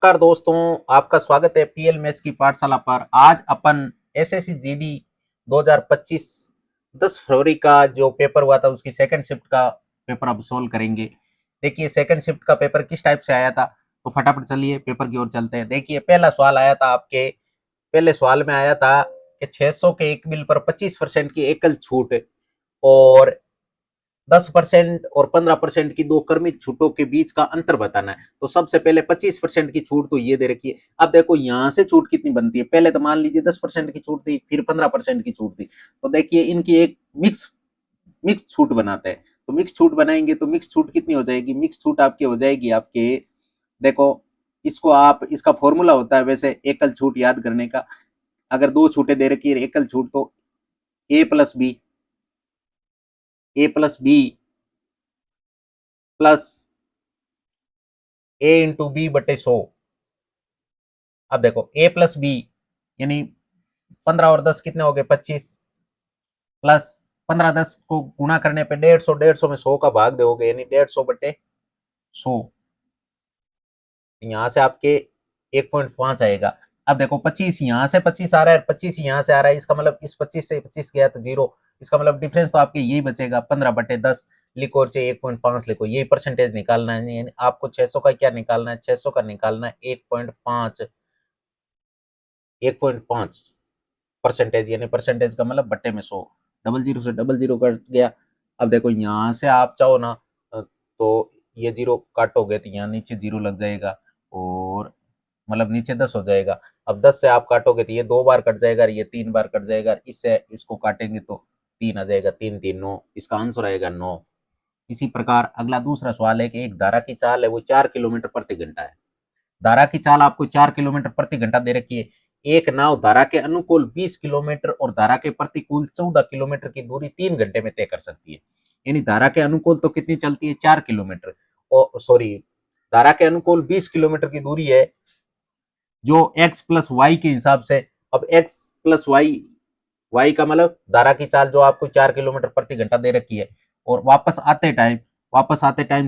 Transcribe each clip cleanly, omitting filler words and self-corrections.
नमस्कार दोस्तों, आपका स्वागत है पीएल मैथ्स की पाठशाला पर। आज अपन एसएससी जीडी 2025 10 फरवरी का जो पेपर हुआ था उसकी सेकंड शिफ्ट का पेपर अब सोल्व करेंगे। देखिए सेकंड शिफ्ट का पेपर किस टाइप से आया था, तो फटाफट चलिए पेपर की ओर चलते हैं। देखिए पहला सवाल आया था आपके, पहले सवाल में आया था कि 600 के एक बिल पर 25% की एकल छूट और 10% और 15% की दो क्रमिक छूटों के बीच का अंतर बताना है। तो सबसे पहले 25% की छूट तो ये दे रखी है। अब देखो यहां से छूट कितनी बनती है, पहले तो मान लीजिए 10% की छूट थी, फिर 15% की छूट थी। तो देखिए इनकी एक मिक्स मिक्स छूट बनाते हैं। तो मिक्स छूट बनाएंगे तो मिक्स छूट कितनी हो जाएगी, मिक्स छूट आपकी हो जाएगी आपके, देखो इसको आप, इसका फॉर्मूला होता है वैसे एकल छूट याद करने का। अगर दो छूटें दे रखी है एकल छूट, तो a plus b plus A × B/100। अब देखो A+B यानी 15 और 10 कितने हो गए 25, प्लस 15 10 को गुणा करने पे 150, 150 में 100 का भाग दोगे यानी 150/100। यहाँ से आपके 1.5 आएगा। अब देखो 25 यहाँ से 25 आ रहा है, 25 यहाँ से आ रहा है, इसका मतलब इस 25 से 25 गया तो 0। इसका मतलब डिफरेंस तो आपके यही बचेगा 15/10 लिखो और चाहे 1.5 लिखो, यही परसेंटेज निकालना है। यानी आपको 600 का क्या निकालना है, 600 का निकालना है 1.5, 1.5% यानी परसेंटेज का मतलब बट्टे में 100। डबल जीरो से डबल जीरो कट गया। अब देखो यहाँ से आप चाहो ना तो ये जीरो काटोगे तो यहाँ नीचे जीरो लग जाएगा और मतलब नीचे 10 हो जाएगा। अब 10 से आप काटोगे तो ये 2 बार कट जाएगा और ये 3 बार कट जाएगा। इससे इसको काटेंगे तो 3 आ जाएगा, 3 3 9, इसका आंसर आएगा 9। इसी प्रकार अगला दूसरा सवाल है कि एक धारा की चाल है वो 4 किलोमीटर प्रति घंटा है। धारा की चाल आपको 4 किलोमीटर प्रति घंटा दे रखी है। एक नाव धारा के अनुकूल 20 किलोमीटर और धारा के प्रतिकूल 14 किलोमीटर की दूरी 3 घंटे में तय कर सकती है। यानी धारा के अनुकूल तो कितनी चलती है 4 किलोमीटर, और सॉरी, धारा के अनुकूल 20 किलोमीटर की दूरी है जो x+y के हिसाब से। अब x+y, y का मतलब धारा की चाल जो आपको 4 किलोमीटर प्रति घंटा दे रखी है और वापस आते टाइम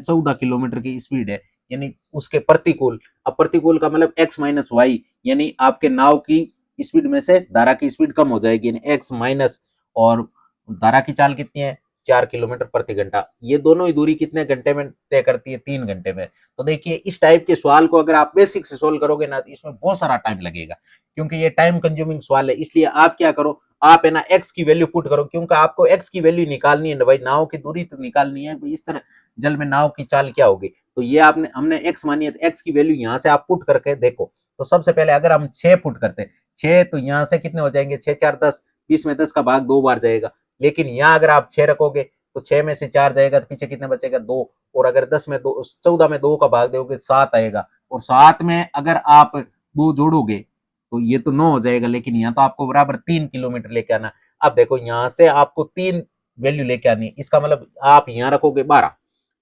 14 किलोमीटर की स्पीड है, यानी उसके प्रतिकूल। अब प्रतिकूल का मतलब x-y, यानी आपके नाव की स्पीड में से धारा की स्पीड कम हो जाएगी, यानी x माइनस, और धारा की चाल कितनी है 4 किलोमीटर प्रति घंटा। ये दोनों ही दूरी कितने घंटे में तय करती है, 3 घंटे में। तो देखिए इस टाइप के सवाल को अगर आप बेसिक से सोल्व करोगे ना तो इसमें बहुत सारा टाइम लगेगा, क्योंकि ये टाइम कंज्यूमिंग सवाल है। इसलिए आप क्या करो, आप है ना एक्स की वैल्यू पुट करो, क्योंकि आपको एक्स की वैल्यू निकालनी है ना भाई, नाव की दूरी तो निकालनी है। इस तरह जल में नाव की चाल क्या होगी, तो ये आपने हमने एक्स मानी है, तो एक्स की वैल्यू यहाँ से आप पुट करके देखो। तो सबसे पहले अगर हम 6 पुट करते हैं, 6 तो यहाँ से कितने हो जाएंगे, 6 4 10, 20 में 10 का भाग 2 बार जाएगा। लेकिन यहाँ अगर आप 6 रखोगे तो 6 में से 4 जाएगा तो पीछे कितने बचेगा 2, और अगर 10 में 2, 14 में 2 का भाग दोगे 7 आएगा, और 7 में अगर आप 2 जोड़ोगे तो ये तो 9 हो जाएगा। लेकिन यहाँ तो आपको बराबर 3 किलोमीटर लेके आना। अब देखो यहाँ से आपको 3 वैल्यू लेके आनी, इसका मतलब आप यहाँ रखोगे 12,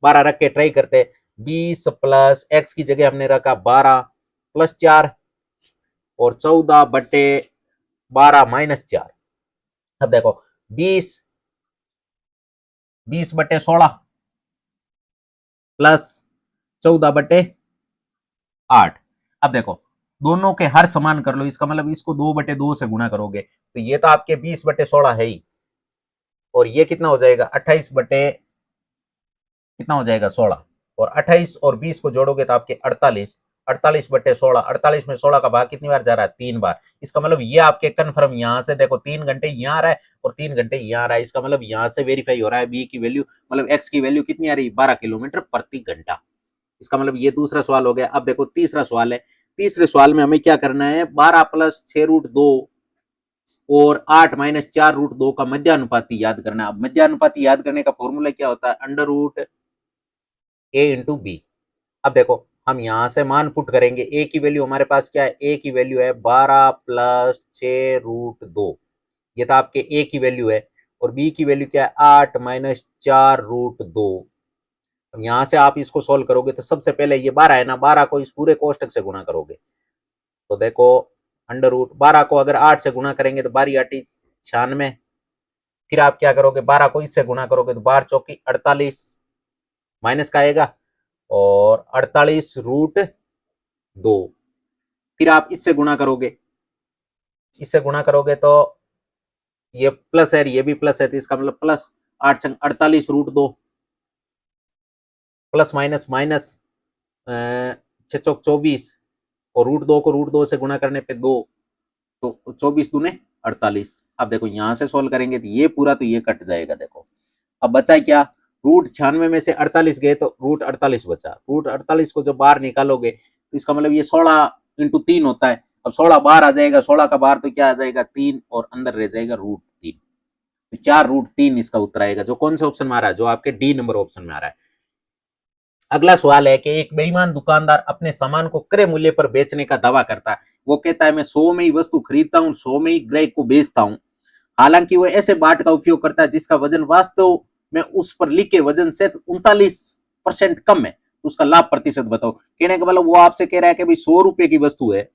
12 रख के ट्राई करते हैं। 20 प्लस एक्स की जगह हमने रखा 12 प्लस 4 और 14/12 - 4। अब देखो 20, 20/16 प्लस 14/8। अब देखो दोनों के हर समान कर लो, इसका मतलब इसको 2/2 से गुणा करोगे तो ये तो आपके 20/16 है ही, और ये कितना हो जाएगा 28 बटे कितना हो जाएगा 16, और 28 और 20 को जोड़ोगे तो आपके 48, 48/16, 48 में 16 का भाग कितनी बार जा रहा है 3 बार। इसका मतलब ये आपके कन्फर्म, यहाँ से देखो 3 घंटे यहाँ आ रहा है और 3 घंटे यहाँ आ रहा है। इसका मतलब यहाँ से वेरीफाई हो रहा है बी की वैल्यू, मतलब एक्स की वैल्यू कितनी आ रही है 12 किलोमीटर प्रति घंटा। इसका मतलब ये दूसरा सवाल हो गया। अब देखो तीसरा सवाल है। तीसरे सवाल में हमें क्या करना है, 12 प्लस 6√2 और 8 - 4√2 का मध्यानुपाती याद करना है। अब मध्यानुपाती याद करने का फॉर्मूला क्या होता है, √a × b। अब देखो हम यहां से मान पुट करेंगे, ए की वैल्यू हमारे पास क्या है, ए की वैल्यू है 12 प्लस 6√2, ये तो आपके ए की वैल्यू है। और बी की वैल्यू क्या है 8 - 4√2। अब यहां से आप इसको सोल्व करोगे तो सबसे पहले ये 12 है ना, 12 को इस पूरे कोष्टक से गुणा करोगे तो देखो √12 को अगर 8 से गुणा करेंगे तो 12 8 96। फिर आप क्या करोगे, 12 को इससे गुणा करोगे तो 12 चौकी 48, माइनस का आएगा और 48√2। फिर आप इससे गुणा करोगे, इससे गुणा करोगे तो ये प्लस है, ये भी प्लस है, तो इसका मतलब प्लस 8×48 √2 प्लस माइनस माइनस 6×24 और √2 को √2 से गुणा करने पे 2, तो 24×2 = 48। अब देखो यहां से सोल्व करेंगे तो ये पूरा तो ये कट जाएगा। देखो अब बचा क्या, √96 में से 48 गए तो √48 बचा। √48 को जब बाहर निकालोगे तो इसका मतलब ये 16×3 होता है। अब 16 बाहर आ जाएगा, 16 का बाहर तो क्या आ जाएगा 3 और अंदर रह जाएगा √3, तो 4√3 इसका उत्तर आएगा। जो कौन से ऑप्शन में आ रहा है, जो आपके डी नंबर ऑप्शन में आ रहा है। अगला सवाल है कि एक बेईमान दुकानदार अपने सामान को क्रय मूल्य पर बेचने का दावा करता है। वो कहता है मैं 100 में ही वस्तु खरीदता हूँ, 100 में ही ग्राहक को बेचता हूँ। हालांकि वो ऐसे बाट का उपयोग करता है जिसका वजन वास्तव में उस पर लिखे वजन से 39% कम है, तो उसका लाभ प्रतिशत बताओ। कहने का मतलब वो आपसे कह रहा है कि भाई 100 रुपए की वस्तु है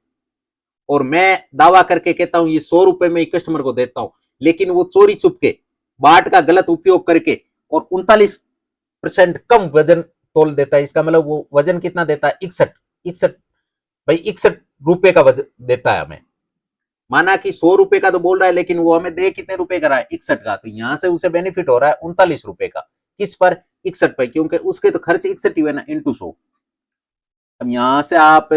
और मैं दावा करके कहता हूं ये 100 रुपए में ही कस्टमर को देता हूं, लेकिन वो चोरी छुप के बाट का गलत उपयोग करके और 39% कम वजन तोल देता है। इसका मतलब वो वजन कितना देता है, 61 भाई 61 रुपए का वजन देता है हमें। माना कि 100 रुपए का तो बोल रहा है, लेकिन वो हमें दे कितने रुपए का रहा है, 61 का। तो यहां से उसे बेनिफिट हो रहा है 39 रुपए का। किस पर, 61 पर, क्योंकि उसके तो खर्च 61 ही हुए ना, इंटू 100। अब यहां से आप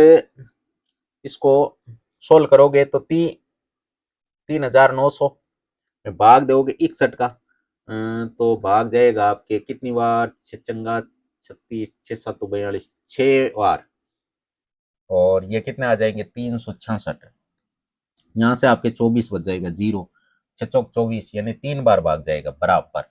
इसको सोल्व करोगे तो 3900 में भाग दोगे 61 का, तो भाग जाएगा आपके कितनी बार, 6×36, 6×7=42, 6 बार, और ये कितने आ जाएंगे 366। यहाँ से आपके 24 बच जाएगा, 0 6×24 यानी 3 बार भाग जाएगा बराबर।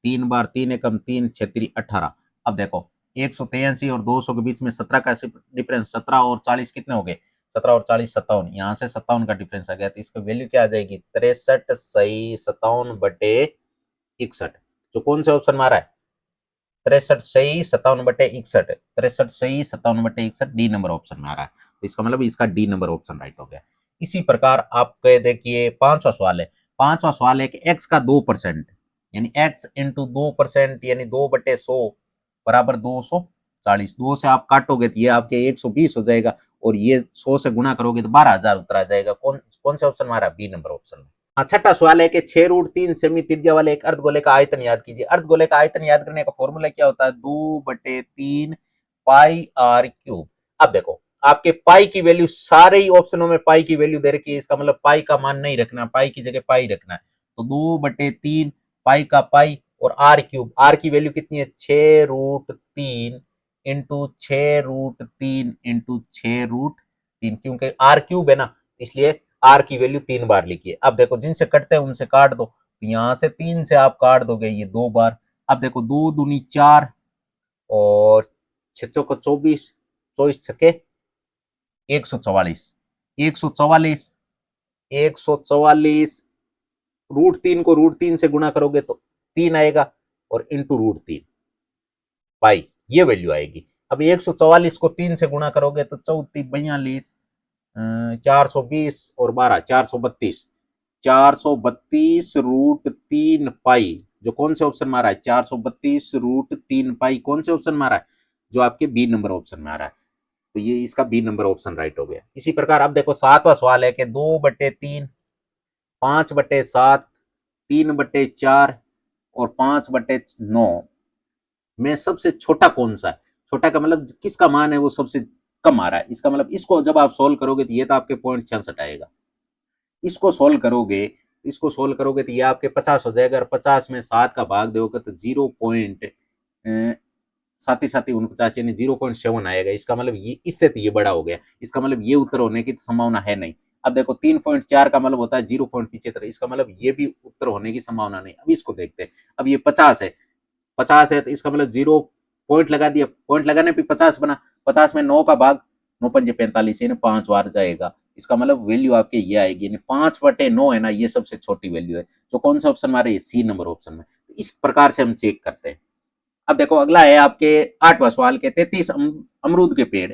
3 बार, 3 × 3 = 18। अब देखो 183 और 200 के बीच में 17 का डिफरेंस, 17 और 40 कितने हो गए, 17 और 40 57, यहाँ से 57 का डिफरेंस आ गया, तो इसका वैल्यू क्या आ जाएगी, 63 सही 57/61। जो कौन से ऑप्शन मारा है, 63 सही 57/61, 63 सही 57/61 डी नंबर ऑप्शन में आ रहा है। तो इसका मतलब इसका डी नंबर ऑप्शन राइट हो गया। इसी प्रकार आपके देखिए पांचवा सवाल है। पांचवा सवाल है कि x का 2% यानी x इंटू 2% यानी 2/100 बराबर 240। 2 से आप काटोगे तो ये आपके 120 हो जाएगा, और ये 100 से गुणा करोगे तो 12,000 उत्तर आ जाएगा। कौन कौन से ऑप्शन में आ रहा है, बी नंबर ऑप्शन में। हाँ, छठा सवाल है कि 6√3 सेमी त्रिज्या वाले एक अर्धगोले का आयतन याद कीजिए। अर्धगोले का आयतन याद करने का फॉर्मूला क्या होता है, 2/3 पाई आर क्यूब। अब देखो आपके पाई की वैल्यू, सारे ही ऑप्शनों में पाई की वैल्यू दे रखी है, इसका मतलब पाई का मान नहीं रखना, पाई की जगह पाई रखना है। तो 2/3 पाई का पाई और आर क्यूब, आर की वैल्यू कितनी है 6√3 इंटू 6√3 इंटू 6√3, क्योंकि आर क्यूब है ना, इसलिए आर की वैल्यू 3 बार लिखिए। अब देखो जिनसे कटते हैं उनसे काट दो, तो यहां से 3 से आप काट दोगे ये 2 बार। अब देखो 2 दूनी 4 और 6×24, 24×6 144, 144, 144 √3 को √3 से गुणा करोगे तो 3 आएगा, और इंटू √3 पाई, ये वैल्यू आएगी। अब 144 को 3 से गुणा करोगे तो 34, 42, 420 और 12, 432, 432 √3 पाई। जो कौन से ऑप्शन में आ रहा है, 432 √3 पाई कौन से ऑप्शन में आ रहा है, जो आपके बी नंबर ऑप्शन में आ रहा है। तो ये इसका बी नंबर ऑप्शन राइट हो गया। इसी प्रकार अब देखो सातवां सवाल है कि 2/3, 5/7, 3/4 और 5/9 में सबसे छोटा कौन सा है। छोटा का मतलब किसका मान है वो सबसे कम आ रहा है। इसका मतलब इसको जब आप सोल्व करोगे तो ये तो आपके 0.66 आएगा। इसको सोल्व करोगे, इसको सोल्व करोगे तो ये आपके 50 हो जाएगा, और 50 में 7 का भाग दोगे तो 0.7 यानी 0.7 आएगा। इसका मतलब ये इससे तो ये बड़ा हो गया, इसका मतलब ये उत्तर होने की संभावना है नहीं। अब देखो 3.4 का मतलब होता है 0.75, इसका मतलब ये भी उत्तर होने की संभावना नहीं। अब इसको देखते हैं, अब ये 50 है, 50 है तो इसका मतलब 0 पॉइंट लगा दिया, पॉइंट लगाने पे 50 बना, 50 में 9 का भाग, 9×5 = 45 यानी 5 बार जाएगा। इसका मतलब वैल्यू आपके ये आएगी, यानी 5/9 है ना, ये सबसे छोटी वैल्यू है। तो कौन सा ऑप्शन हमारे, सी नंबर ऑप्शन में। इस प्रकार से हम चेक करते हैं। अब देखो अगला है आपके 8वां सवाल के 33 अमरूद के पेड़,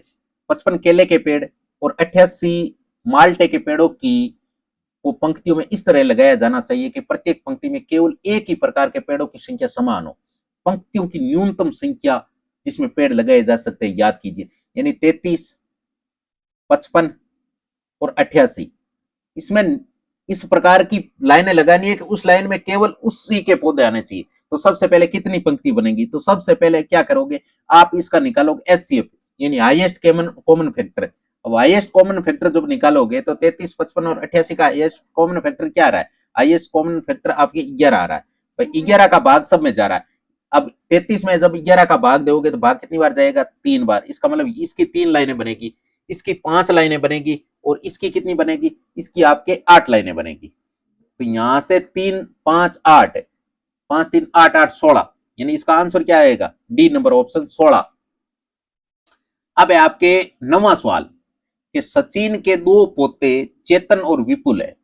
55 केले के पेड़ और 88 माल्टे के पेड़ों की को पंक्तियों में इस तरह लगाया जाना चाहिए कि प्रत्येक पंक्ति में केवल एक ही प्रकार के पेड़ों की संख्या समान हो। पंक्तियों की न्यूनतम संख्या जिसमें पेड़ लगाए जा सकते हैं याद कीजिए, यानी 33, 55 और 88। इसमें इस प्रकार की लाइनें लगानी है कि उस लाइन में केवल उसी के पौधे आने चाहिए। तो सबसे पहले कितनी पंक्ति बनेगी, तो सबसे पहले क्या करोगे, आप इसका निकालोगे एचसीएफ यानी हाईएस्ट कॉमन फैक्टर। अब हाईएस्ट कॉमन फैक्टर जब निकालोगे तो 33, 55 और 88 का हाईएस्ट कॉमन फैक्टर क्या आ रहा है, हाईएस्ट कॉमन फैक्टर आपके 11 आ रहा है। भाई 11 का भाग सब में जा रहा है। अब 33 में जब 11 का भाग दोगे तो भाग कितनी बार जाएगा, 3 बार। इसका मतलब इसकी 3 लाइनें बनेगी, इसकी 5 लाइनें बनेगी और इसकी कितनी बनेगी, इसकी आपके 8 लाइनें बनेगी। तो यहां से 3 5 8, 5 3 8 8 16, यानी इसका आंसर क्या आएगा, डी नंबर ऑप्शन 16। अब है आपके 9वां सवाल कि सचिन के 2 पोते चेतन और विपुल है।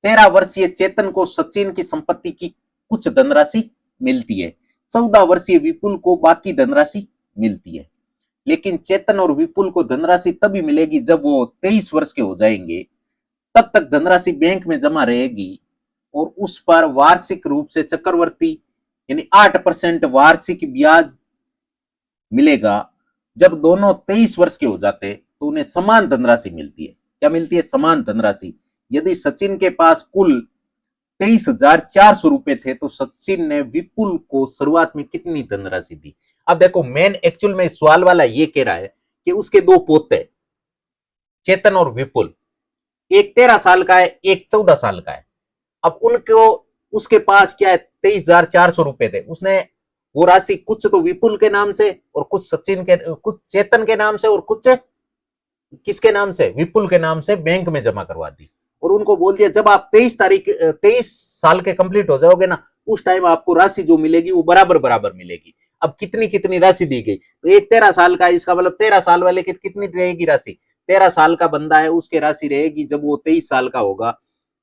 13 वर्षीय चेतन को सचिन की संपत्ति की कुछ धनराशि मिलती है, 14 वर्षीय विपुल को बाकी धनराशि मिलती है। लेकिन चेतन और विपुल को धनराशि तभी मिलेगी जब वो 23 वर्ष के हो जाएंगे। तब तक धनराशि बैंक में जमा रहेगी और उस पर वार्षिक रूप से चक्रवर्ती यानी 8% वार्षिक ब्याज मिलेगा। जब दोनों 23 वर्ष के हो जाते तो उन्हें समान धनराशि मिलती है। क्या मिलती है, समान धनराशि। यदि सचिन के पास कुल 23,400 रुपए थे तो सचिन ने विपुल को शुरुआत में कितनी धनराशि दी। अब देखो मेन एक्चुअल में सवाल वाला ये कह रहा है कि उसके 2 पोते चेतन और विपुल, एक 13 साल का है, एक 14 साल का है। अब उनको उसके पास क्या है, 23,400 रुपए थे। उसने वो राशि कुछ तो विपुल के नाम से और कुछ सचिन के, कुछ चेतन के नाम से और कुछ किसके नाम से, विपुल के नाम से बैंक में जमा करवा दी। और उनको बोल दिया जब आप 23 साल के कंप्लीट हो जाओगे ना, उस टाइम आपको राशि जो मिलेगी वो बराबर बराबर मिलेगी। अब कितनी कितनी राशि दी गई, तो एक 13 साल का, इसका मतलब 13 साल वाले की कितनी रहेगी राशि, 13 साल का बंदा है उसके राशि रहेगी जब वो 23 साल का होगा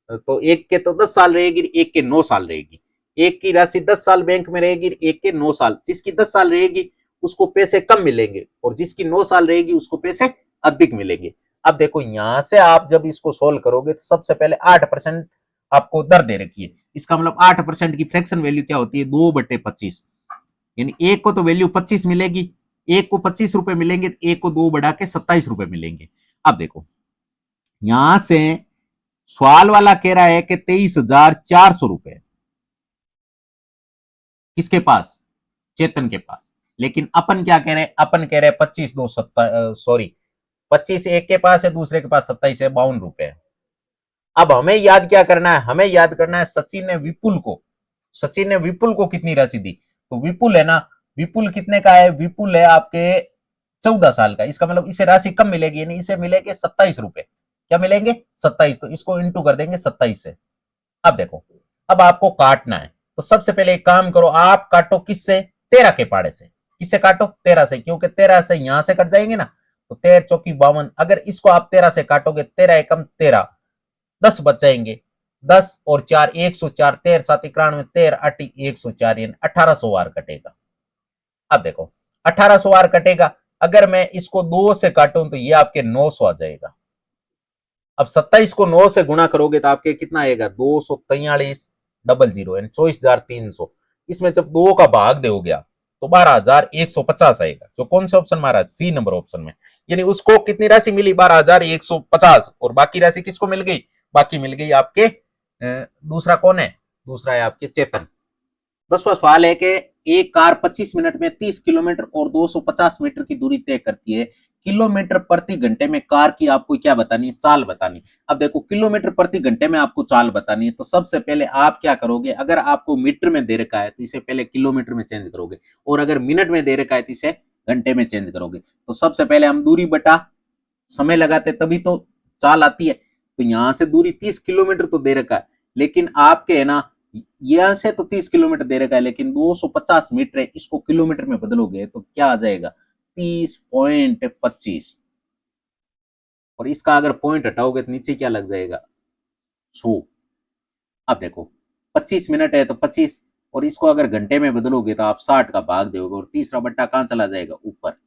तो एक के तो 10 साल रहेगी, एक के 9 साल रहेगी। एक की राशि 10 साल बैंक में रहेगी, एक के 9 साल। जिसकी 10 साल रहेगी उसको पैसे कम मिलेंगे और जिसकी 9 साल रहेगी उसको पैसे अधिक मिलेंगे। अब देखो यहां से आप जब इसको सोल्व करोगे तो सबसे पहले 8% आपको दर दे रखी है। इसका मतलब 8% की फ्रैक्शन वैल्यू क्या होती है, 2/25। यानी एक को तो वैल्यू 25 मिलेगी, एक को 25 रुपए मिलेंगे, एक को 2 बढ़ा के 27 रुपए मिलेंगे। अब देखो यहां से सवाल वाला कह रहा है कि 23,400 रुपए किसके पास, चेतन के पास। लेकिन अपन क्या कह रहे हैं, अपन कह रहे हैं 25 एक के पास है, दूसरे के पास 27 है, 52 रुपए। अब हमें याद क्या करना है, हमें याद करना है सचिन ने विपुल को कितनी राशि दी। तो विपुल है ना, विपुल कितने का है, विपुल है आपके 14 साल का। इसका मतलब इसे राशि कम मिलेगी, यानी इसे मिलेंगे 27 रुपए। क्या मिलेंगे, 27। तो इसको इंटू कर देंगे 27 से। अब देखो अब आपको काटना है, तो सबसे पहले एक काम करो, आप काटो किससे, 13 के पाड़े से। किससे काटो, 13 से, क्योंकि 13 से यहां से कट जाएंगे ना, तो 13 चौकी 52। अगर इसको आप 13 से काटोगे, 13 एकम 13, 10 बच जाएंगे। 10 और 4 104, 13 7 91, 13 8 104, यानी 1800 वार कटेगा। अब देखो 1800 वार कटेगा। अगर मैं इसको 2 से काटूं तो ये आपके 900 आ जाएगा। अब 27 को 9 से गुणा करोगे तो आपके कितना आएगा, 243,000, यानी 24,300। इसमें जब 2 का भाग दोगे आप तो 12,150 आएगा, जो कौन सा ऑप्शन मारा, सी नंबर ऑप्शन में। यानी उसको कितनी राशि मिली, 12,150। और बाकी राशि किसको मिल गई, बाकी मिल गई आपके दूसरा कौन है, दूसरा है आपके चेतन। 10वां सवाल है कि एक कार 25 मिनट में 30 किलोमीटर और 250 मीटर की दूरी तय करती है। किलोमीटर प्रति घंटे में कार की आपको क्या बतानी है, चाल बतानी। अब देखो किलोमीटर प्रति घंटे में आपको चाल बतानी है, तो सबसे पहले आप क्या करोगे, अगर आपको मीटर में दे रखा है तो इसे पहले किलोमीटर में चेंज करोगे, और अगर मिनट में दे रखा है तो इसे घंटे में चेंज करोगे। तो सबसे पहले हम दूरी बटा समय लगाते तभी तो चाल आती है। तो यहां से दूरी 30 किलोमीटर तो दे रखा है, लेकिन आपके है ना, यहां से तो 30 किलोमीटर दे रखा है, लेकिन 250 मीटर है, इसको किलोमीटर में बदलोगे तो क्या आ जाएगा, 30.25। और इसका अगर पॉइंट हटाओगे तो नीचे क्या लग जाएगा, 100। अब देखो 25 मिनट है तो 25, और इसको अगर घंटे में बदलोगे तो आप 60 का भाग दोगे और तीसरा बट्टा कहां चला जाएगा, ऊपर।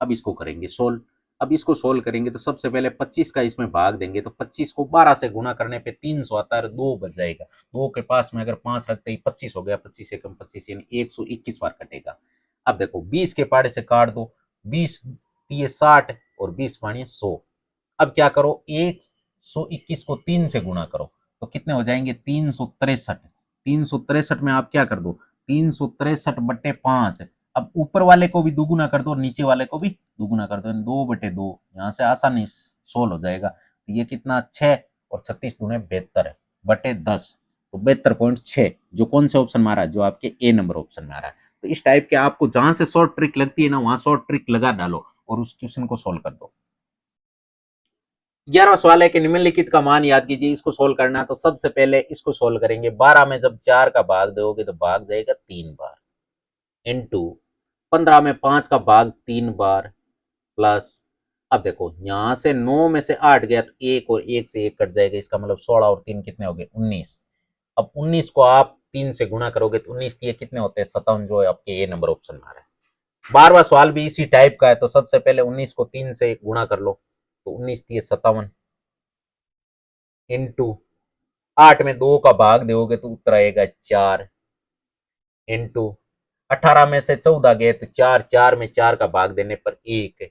अब इसको करेंगे सोल्व। अब इसको सोल्व करेंगे तो सबसे पहले 25 का इसमें भाग देंगे, तो 25 को 12 से गुणा करने पे 300 आता है, 2 बच जाएगा। 2 के पास में अगर 5 रखते ही 25 हो गया, 25 एकम 25, यानी 121 बार कटेगा। अब देखो 20 के पाड़े से काट दो, 20 दिए 60 और 20 पानी 100। अब क्या करो, 121 को 3 से गुणा करो तो कितने हो जाएंगे, 363। 363 में आप क्या कर दो, 363/5। अब ऊपर वाले को भी दुगुना कर दो और नीचे वाले को भी दुगुना कर दो, 2/2 यहाँ से आसानी सोल्व हो जाएगा। तो ये कितना, 6 और 36 दूने 72/10, तो 72.6 जो कौन से ऑप्शन में आ रहा है, जो आपके ए नंबर ऑप्शन में आ रहा है। तो इस टाइप के आपको जहां से शॉर्ट ट्रिक लगती है ना, वहां शॉर्ट ट्रिक लगा डालो और उस क्वेश्चन को सोल्व कर दो। 11वां सवाल है कि निम्नलिखित का मान याद कीजिए, इसको सोल्व करना है। तो सबसे पहले इसको सोल्व करेंगे, 12 में जब 4 का भाग दोगे तो भाग जाएगा 3 बार, इनटू 15 में 5 का भाग 3 बार, प्लस, अब देखो यहां से 9 में से 8 गया तो 1 और 1 से 1 कट जाएगा, इसका मतलब 16 और 3 कितने हो गए, 19। अब 19 को आप 3 से गुणा करोगे तो 19 ये कितने होते हैं, 57, जो है आपके ए नंबर ऑप्शन में आ रहा है। 12वां सवाल भी इसी टाइप का है, तो सबसे पहले 19 को 3 से गुणा कर लो, तो 19 57, इंटू 8 में 2 का भाग दोगे तो उत्तर आएगा 4, इंटू 18 में से 14 गए तो 4, 4 में 4 का भाग देने पर 1,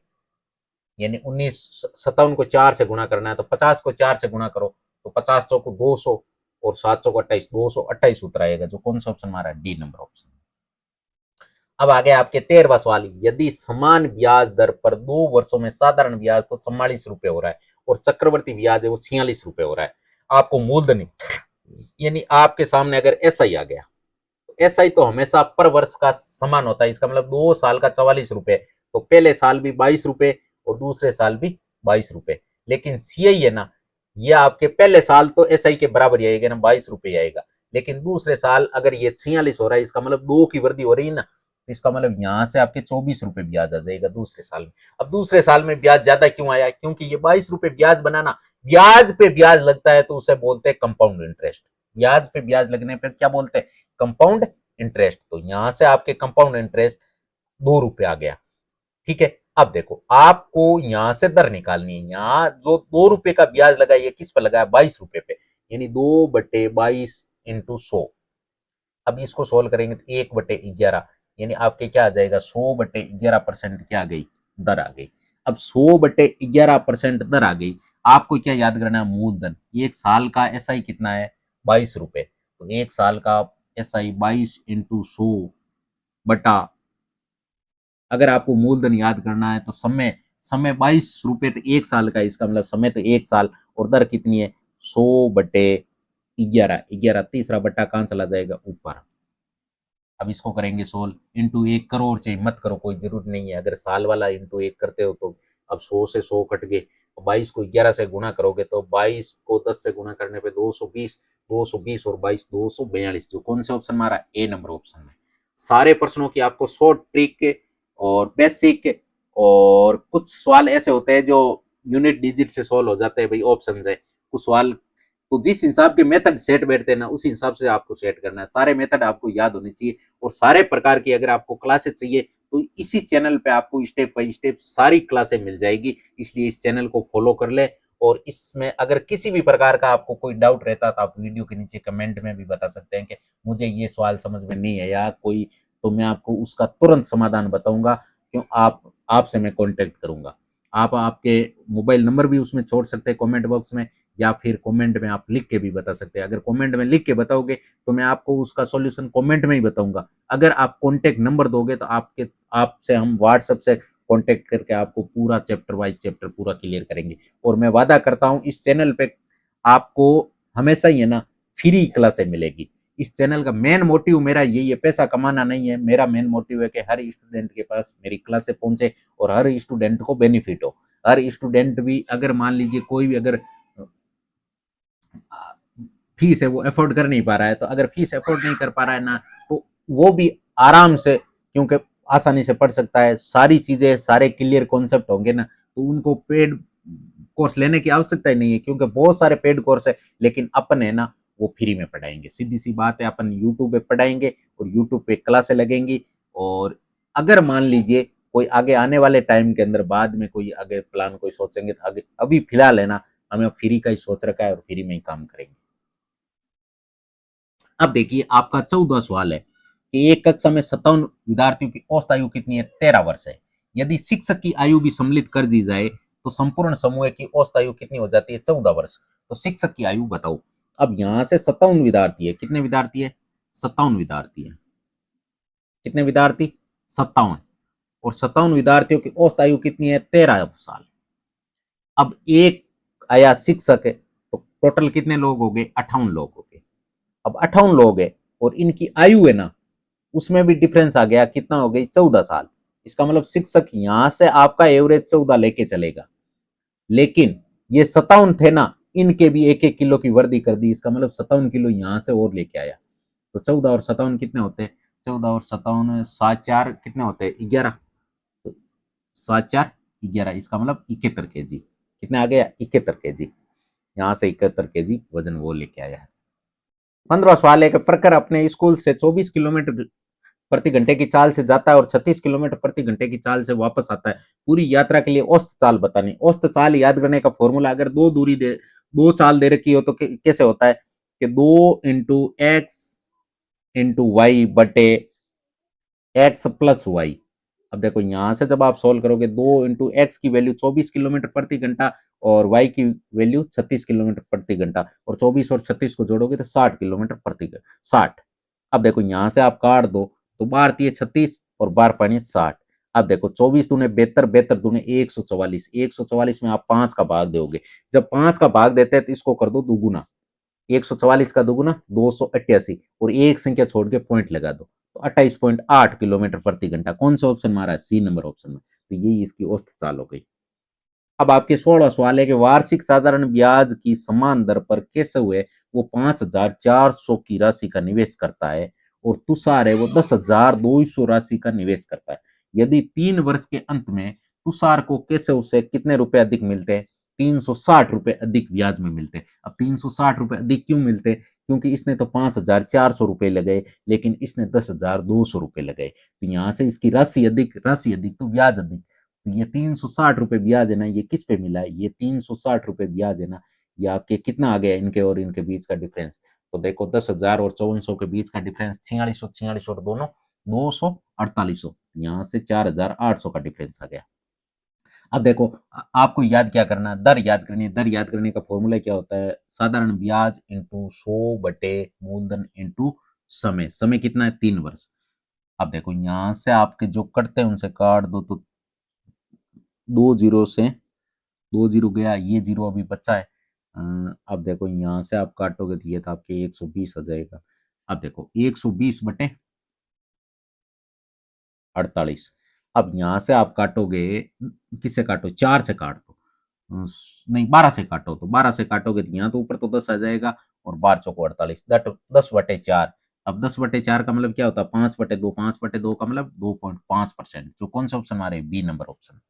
यानी 19, 57 को 4 से गुणा करना है तो 50 को 4 से गुणा करो, तो 50 चौ को 200 और 7 को 28, 228 उत्तर आएगा, जो कौन सा ऑप्शन मारा है, डी नंबर ऑप्शन। अब आगे आपके 13वां सवाल, यदि समान ब्याज दर पर 2 वर्षों में साधारण ब्याज तो 44 रुपए हो रहा है और चक्रवर्ती ब्याज है वो 46 रुपए हो रहा है, आपको मूलधन, यानी आपके सामने अगर एसआई आ गया, एसआई तो हमेशा पर वर्ष का समान होता है, इसका मतलब 2 साल का 44 रुपए, तो पहले साल भी 22 रुपए और दूसरे साल भी 22 रुपए। लेकिन सीआई है ना, ये आपके पहले साल तो एसआई के बराबर ही आएगा ना, 22 रुपए आएगा, लेकिन दूसरे साल अगर ये 46 हो रहा है, इसका मतलब 2 की वृद्धि हो रही है ना, तो इसका मतलब यहां से आपके 24 रुपए ब्याज आ जाएगा दूसरे साल में। अब दूसरे साल में ब्याज ज्यादा क्यों आया, क्योंकि ये 22 रुपए ब्याज बनाना, ब्याज पे ब्याज लगता है तो उसे बोलते हैं कंपाउंड इंटरेस्ट। ब्याज पे ब्याज लगने पे क्या बोलते हैं, कंपाउंड इंटरेस्ट। तो यहां से आपके कंपाउंड इंटरेस्ट 2 रुपए आ गया, ठीक है। अब देखो आपको यहां से दर निकालनी है, यहाँ जो 2 रुपए का ब्याज लगा ये किस पर लगा है, 22 रुपए पे, यानी 2/22 इंटू 100। अब इसको सोल्व करेंगे तो 1/11, यानी आपके क्या आ जाएगा, 100/11% क्या आ गई, दर आ गई। अब 100/11% दर आ गई, आपको क्या याद करना है, मूलधन। एक साल का एसआई कितना है, 22 रुपए, तो एक साल का एसआई 22 इंटू 100 बटा, अगर आपको मूलधन याद करना है तो समय, समय 22 रुपए तो एक साल का, इसका मतलब समय तो एक साल, और दर कितनी है, 100/11, 11 तीसरा बट्टा कहां चला जाएगा, ऊपर। अब इसको करेंगे सोल्व, इंटू 1 करो, चाहे मत करो कोई जरूरत नहीं है, अगर साल वाला इंटू 1 करते हो तो अब 100 से 100 कट गए, 22 को 11 से गुणा करोगे तो 22 को 10 से गुणा करने पे 220, 220 और 22 242, जो कौन से ऑप्शन में आ रहा है, ए नंबर ऑप्शन में। सारे प्रश्नों की आपको शॉर्ट ट्रिक और बेसिक, और कुछ सवाल ऐसे होते हैं जो यूनिट डिजिट से सोल्व हो जाते हैं, भाई ऑप्शन है कुछ सवाल, तो जिस हिसाब के मेथड सेट बैठते हैं ना, उस हिसाब से आपको सेट करना है, सारे मेथड आपको याद होने चाहिए, और सारे प्रकार की अगर आपको क्लासेस चाहिए तो इसी चैनल पे आपको स्टेप बाय स्टेप सारी क्लासें मिल जाएगी, इसलिए इस चैनल को फॉलो कर ले। और इसमें अगर किसी भी प्रकार का आपको कोई डाउट रहता तो आप वीडियो के नीचे कमेंट में भी बता सकते हैं कि मुझे ये सवाल समझ में नहीं है या कोई, तो मैं आपको उसका तुरंत समाधान बताऊंगा, क्यों आप आपसे मैं कांटेक्ट करूंगा। आप आपके मोबाइल नंबर भी उसमें छोड़ सकते हैं कमेंट बॉक्स में, या फिर कमेंट में आप लिख के भी बता सकते हैं। अगर कमेंट में लिख के बताओगे तो मैं आपको उसका सॉल्यूशन कमेंट में ही बताऊंगा। अगर आप कॉन्टेक्ट नंबर दोगे तो आपके आपसे हम व्हाट्सएप से कॉन्टेक्ट करके आपको पूरा चैप्टर वाइज चैप्टर पूरा क्लियर करेंगे। और मैं वादा करता हूँ इस चैनल पे आपको हमेशा ही है ना फ्री क्लासें मिलेगी। इस चैनल का मेन मोटिव मेरा यही है, पैसा कमाना नहीं है, मेरा मेन मोटिव है कि हर स्टूडेंट के पास मेरी क्लासें पहुंचे और हर स्टूडेंट को बेनिफिट हो। हर स्टूडेंट भी अगर मान लीजिए कोई भी अगर फीस है वो अफोर्ड कर नहीं पा रहा है, तो अगर फीस अफोर्ड नहीं कर पा रहा है ना, तो वो भी आराम से, क्योंकि आसानी से पढ़ सकता है, सारी चीजें सारे क्लियर कॉन्सेप्ट होंगे ना, तो उनको पेड कोर्स लेने की आवश्यकता ही नहीं है, क्योंकि बहुत सारे पेड कोर्स है, लेकिन अपन है ना वो फ्री में पढ़ाएंगे। सीधी सी बात है, अपन यूट्यूब पे पढ़ाएंगे और यूट्यूब पे क्लासें लगेंगी। और अगर मान लीजिए कोई आगे आने वाले टाइम के अंदर बाद में कोई आगे प्लान कोई सोचेंगे तो आगे, अभी फिलहाल है ना हमें फ्री का ही सोच रखा है और फ्री में ही काम करेंगे। अब देखिए आपका 14वां सवाल है कि एक कक्षा में 57 विद्यार्थियों की औसत आयु कितनी है, 13 वर्ष है। यदि शिक्षक की आयु भी सम्मिलित कर दी जाए तो संपूर्ण समूह की औसत आयु कितनी हो जाती है? 14 वर्ष। तो शिक्षक की आयु बताओ। अब यहां से 57 विद्यार्थी है, कितने विद्यार्थी है? 57 विद्यार्थी है। कितने विद्यार्थी? 57। और 57 विद्यार्थियों की औसत आयु कितनी है? 13 साल। अब एक आया शिक्षक है, तो टोटल कितने लोग हो गए? 58 लोग हो गए। अब 58 लोग है और इनकी आयु है ना, उसमें भी डिफरेंस आ गया, कितना हो गई? 14 साल। इसका मतलब शिक्षक यहां से आपका एवरेज 14 लेके चलेगा, लेकिन ये 57 थे ना, इनके भी 1-1 किलो की वृद्धि कर दी। इसका मतलब 57 किलो यहां से और लेके आया। तो 14 और 57 कितने होते हैं? 14 और 57 7 4 कितने होते हैं? 11। तो 7 4 11, इसका मतलब 71 kg। कितने आ गया? 71 kg। यहाँ से 71 kg वजन वो लेके आया है। 15वां सवाल है कि प्रखर अपने स्कूल से 24 किलोमीटर प्रति घंटे की चाल से जाता है और 36 किलोमीटर प्रति घंटे की चाल से वापस आता है। पूरी यात्रा के लिए औसत चाल बतानी। औसत चाल याद करने का फॉर्मूला, अगर दो चाल दे रखी हो तो कैसे होता है कि 2 × x × y x+y। अब देखो यहां से जब आप सोल्व करोगे, 2 × x की वैल्यू 24 किलोमीटर प्रति घंटा और y की वैल्यू 36 किलोमीटर प्रति घंटा, और 24 और 36 को जोड़ोगे तो 60 किलोमीटर प्रति 60। अब देखो यहां से आप काट दो, तो 12×3 = 36 और 12×5 = 60। अब देखो 24 दूने 72, 72 दूने 144, 144 में आप 5 का भाग दोगे। जब 5 का भाग देते हैं तो इसको कर दो दुगुना, 144 का दुगुना 288, और एक संख्या छोड़ के पॉइंट लगा दो, तो 28.8 किलोमीटर प्रति घंटा। कौन सा ऑप्शन मारा है? सी नंबर ऑप्शन में। तो यही इसकी औसत चाल हो गई। अब आपके 16वां सवाल है कि वार्षिक साधारण ब्याज की समान दर पर कैसे हुए वो 5,400 की राशि का निवेश करता है, और तुषार है वो 10,200 राशि का निवेश करता है। यदि 3 वर्ष के अंत में तुषार को कैसे उसे कितने रुपए अधिक मिलते हैं? 360 रुपए अधिक ब्याज में मिलते हैं। अब 360 रुपए अधिक क्यों मिलते हैं? क्योंकि इसने तो 5,400 रुपए लगाए, लेकिन इसने 10,200 रुपए लगाए। तो यहाँ से इसकी राशि अधिक तो ब्याज अधिक। ये 360 रुपए ब्याज है ना, ये किस पे मिला है? ये 360 रुपए ब्याज है ना, ये आपके कितना आ गया इनके और इनके बीच का डिफरेंस? तो देखो 10,000 और 5400 के बीच का डिफरेंस 4600, 4600 और दोनों 200, 4800, यहाँ से 4,800 का डिफरेंस आ गया। अब देखो आपको याद क्या करना है? दर याद करनी है। दर याद करने का फॉर्मूला क्या होता है? साधारण ब्याज इंटू 100 बटे मूलधन इंटू समय। समय कितना है? 3 वर्ष। अब देखो यहां से आपके जो कटते हैं उनसे काट दो, तो 2 जीरो से 2 जीरो गया, ये जीरो अभी बचा है। अब देखो यहाँ से आप काटोगे तो ये तो आपके 120 आ जाएगा। अब देखो 120 बटे 48। अब यहाँ से आप काटोगे, किससे काटो? 4 से काट दो। नहीं, 12 से काटो, तो 12 से काटोगे तो यहाँ तो ऊपर तो 10 आ जाएगा, और 12×4 = 48, दट 10/4। अब 10/4 का मतलब क्या होता है? 5/2। 5/2 का मतलब 2.5%। जो कौन सा ऑप्शन आ रहे हैं? B number option.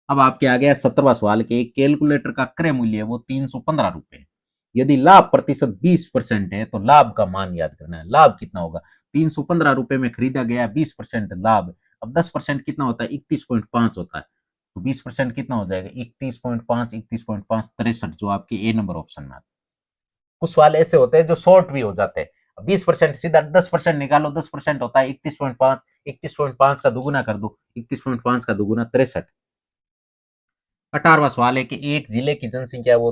अब आपके आ गया 17वां सवाल के एक कैलकुलेटर का क्रय मूल्य है वो 315 रुपए। यदि लाभ प्रतिशत 20% है तो लाभ का मान याद करना है। लाभ कितना होगा? 315 रुपए में खरीदा गया, 20% लाभ। अब 10% कितना होता है? 31.5 होता है। तो 20% कितना हो जाएगा? 31.5, 31.5 63, जो आपके ए नंबर ऑप्शन में आता है। कुछ सवाल ऐसे होते हैं जो शॉर्ट भी हो जाते हैं। 20% सीधा 10% निकालो, 10% होता है 31.5, 31.5 का दुगुना कर दो, 31.5 का दुगुना 63। 18वां सवाल है कि एक जिले की जनसंख्या वो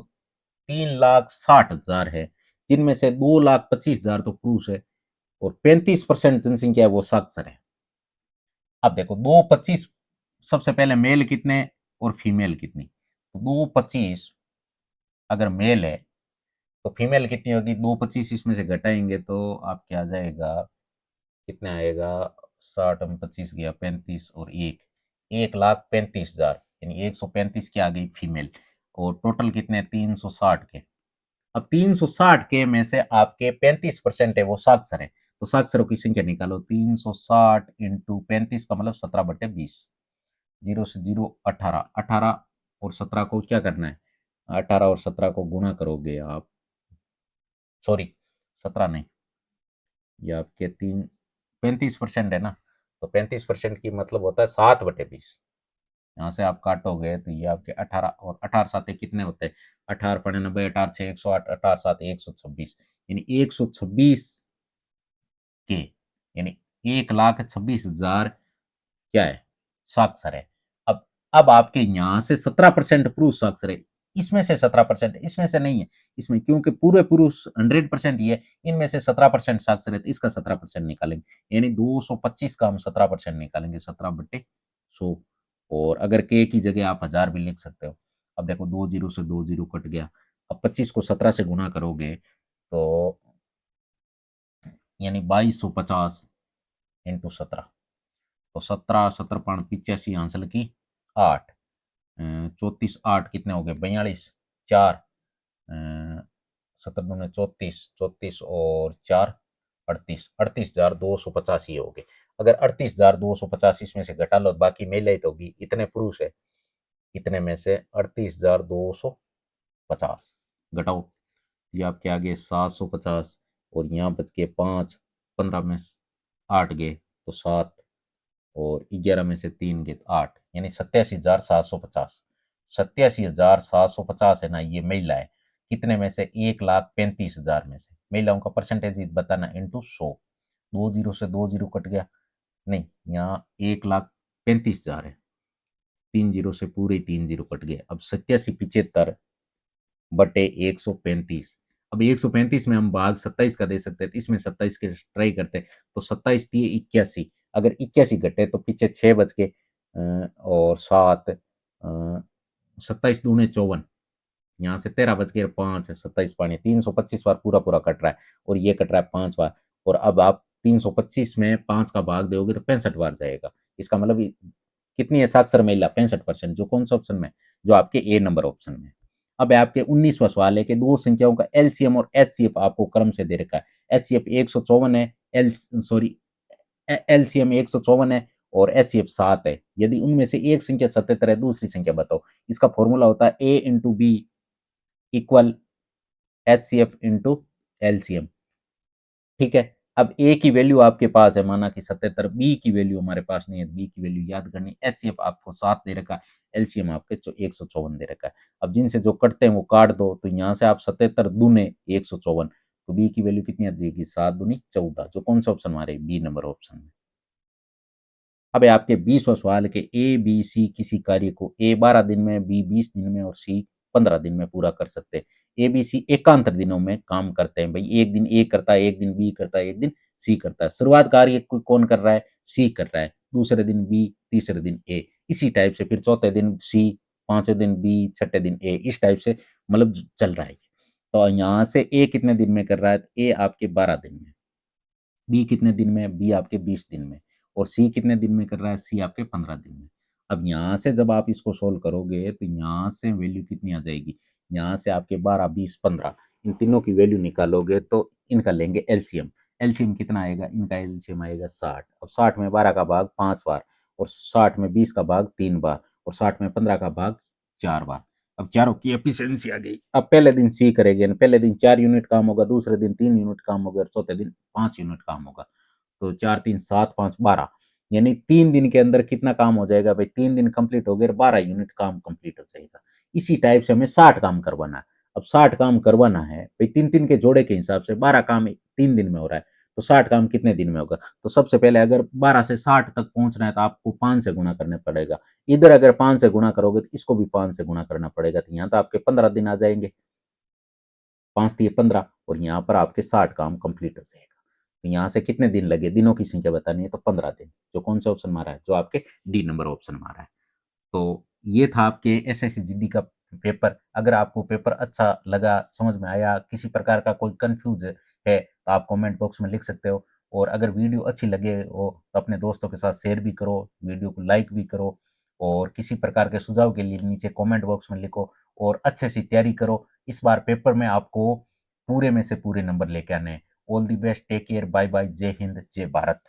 3,60,000 है, जिनमें से 2,25,000 तो पुरुष है और 35% जनसंख्या वो साक्षर है। अब देखो 225, सबसे पहले मेल कितने और फीमेल कितनी? तो 225 अगर मेल है तो फीमेल कितनी होगी? 225 इसमें से घटाएंगे तो आपके आ जाएगा, कितना आएगा? 60 में 25 गया 35, और 1,35,000, यानी 135 की आ गई फीमेल। और टोटल कितने? 360 के। अब 360 के में से आपके 35% है वो साक्षर है, तो साक्षरों की संख्या निकालो। 360 इंटू 35 का मतलब 17/20। जीरो से जीरो 18, 18 और 17 को क्या करना है? 18 और 17 को गुणा करोगे आप, सॉरी 17 नहीं, ये आपके 35% है ना, तो 35% की मतलब होता है 7/20। यहाँ से आप काटोगे तो ये आपके 18, और 18 सात कितने होते हैं? 18×90, 18×6 108, 18×7 126, यानी 126 के, यानी 1,26,000 क्या है? साक्षर है। अब अब आपके यहां से 17% पुरुष साक्षर है, इसमें से 17%, इसमें से नहीं है, इसमें क्योंकि पूरे पुरुष 100% ही है, इनमें से 17% साक्षर है, तो इसका 17% निकालेंगे, यानी 225 का हम 17% निकालेंगे, 17/100। और अगर के की जगह आप 1000 भी लिख सकते हो। अब देखो 2 जीरो से 2 जीरो कट गया। अब 25 को 17 से गुना करोगे तो यानी 2250 इंटू 17, तो 17 17 5 85 आंसर की 8, 34 8 कितने हो गए, 42, 4, 17 दूने 34, 34 और 4 38, 38,250 ये हो गए। अगर 38,250 इसमें से घटा लो, बाकी मेले तो होगी, इतने पुरुष है, इतने में से 38,250 घटाओ, ये आपके आगे 750, और यहाँ बच गए 5, 15 में 8 गए तो 7, और 11 में से 3 गए तो 8, यानी 87,750। 87,750 है ना, ये महिला है, कितने में से, 1,35,000 में से। महिलाओं का परसेंटेज बताना इंटू 100। 2 जीरो से 2 जीरो कट गया, नहीं, यहाँ 1,35,000 है, 3 जीरो से पूरे 3 जीरो कट गए। अब 87,75/135। अब 135 में हम भाग 27 का दे सकते हैं, तो इसमें 27 के ट्राई करते हैं, तो 27 दिए 81, अगर 81 घटे तो पीछे 6 बच के और 7, 27 दूने 54, यहाँ से 13 बच गए, 5 27 पानी 325 बार पूरा पूरा कट रहा है, और ये कट रहा है 5 बार। और अब आप 325 में 5 का भाग दोगे तो 65 बार जाएगा। इसका मतलब कितनी है साक्षर महिला, 65%, जो कौन सा ऑप्शन में, जो आपके ए नंबर ऑप्शन में। अब आपके 19वां सवाल है कि दो संख्याओं का एलसीएम और एचसीएफ आपको क्रम से दे रखा है। एचसीएफ 154 है, एल सॉरी एलसीएम 154 है और एचसीएफ 7 है। यदि उनमें से एक संख्या 77 है, दूसरी संख्या बताओ। इसका फॉर्मूला होता है a into b equal HCF into LCM. ठीक है, अब ए की वैल्यू आपके पास है, माना कि 77, बी की वैल्यू हमारे पास नहीं है, बी की वैल्यू याद करनी। एचसीएफ आपको 7 दे रखा है, एलसीएम आपके 154 दे रखा है। अब जिनसे जो कटते हैं वो काट दो, तो यहाँ से आप 77 दूने 154, तो बी की वैल्यू कितनी आ जाएगी, 7 दूनी 14, जो कौन सा ऑप्शन हमारे बी नंबर ऑप्शन में। अब आपके 20वां सवाल के ए बी सी किसी कार्य को ए 12 दिन में, बी 20 दिन में और सी 15 दिन में पूरा कर सकते हैं। ए बी सी एकांतर दिनों में काम करते हैं। भाई एक दिन ए करता है, एक दिन बी करता है, एक दिन सी करता है। शुरुआत कार्य कौन कर रहा है, सी कर रहा है, दूसरे दिन बी, तीसरे दिन ए, इसी टाइप से फिर चौथे दिन सी, पांचवें दिन बी, छठे दिन ए, इस टाइप से मतलब चल रहा है। तो यहाँ से ए कितने दिन में कर रहा है, ए आपके 12 दिन में, बी कितने दिन में, बी आपके 20 दिन में, और सी कितने दिन में कर रहा है, सी आपके 15 दिन में। अब यहाँ से जब आप इसको सोल्व करोगे तो यहाँ से वैल्यू कितनी आ जाएगी, यहाँ से आपके 12 20 15, इन तीनों की वैल्यू निकालोगे तो इनका लेंगे एलसीएम। एलसीएम कितना आएगा, इनका एलसीएम आएगा 60। अब 60 में 12 का भाग 5 बार, और 60 में 20 का भाग 3 बार, और 60 में 15 का भाग 4 बार। अब चारों की एफिशिएंसी आ गई। अब पहले दिन सी करेंगे, पहले दिन 4 यूनिट काम होगा, दूसरे दिन 3 यूनिट काम होगा, और चौथे दिन 5 यूनिट काम होगा। तो 4 3 7 5 12, यानी 3 दिन के अंदर कितना काम हो जाएगा भाई, 3 दिन कंप्लीट हो गए, 12 यूनिट काम कंप्लीट हो जाएगा। इसी टाइप से हमें 60 काम करवाना है। अब 60 काम करवाना है भाई, 3 3 के जोड़े के हिसाब से 12 काम 3 दिन में हो रहा है, तो 60 काम कितने दिन में होगा। तो सबसे पहले अगर 12 से 60 तक पहुंचना है तो आपको 5 से गुना करने पड़ेगा। इधर अगर 5 से गुना करोगे तो इसको भी 5 से गुना करना पड़ेगा, तो यहाँ तो आपके 15 दिन आ जाएंगे, 5 3 15, और यहाँ पर आपके 60 काम कंप्लीट हो जाएगा। तो यहाँ से कितने दिन लगे, दिनों की संख्या बतानी है, तो 15 दिन, जो कौन सा ऑप्शन मारा है, जो आपके डी नंबर ऑप्शन मारा है। तो ये था आपके एसएससी जीडी का पेपर। अगर आपको पेपर अच्छा लगा, समझ में आया, किसी प्रकार का कोई कंफ्यूज है तो आप कमेंट बॉक्स में लिख सकते हो। और अगर वीडियो अच्छी लगे हो तो अपने दोस्तों के साथ शेयर भी करो, वीडियो को लाइक भी करो, और किसी प्रकार के सुझाव के लिए नीचे कमेंट बॉक्स में लिखो, और अच्छे से तैयारी करो। इस बार पेपर में आपको पूरे में से पूरे नंबर लेके आने हैं। All the best, take care, bye bye, जय हिंद, जय भारत।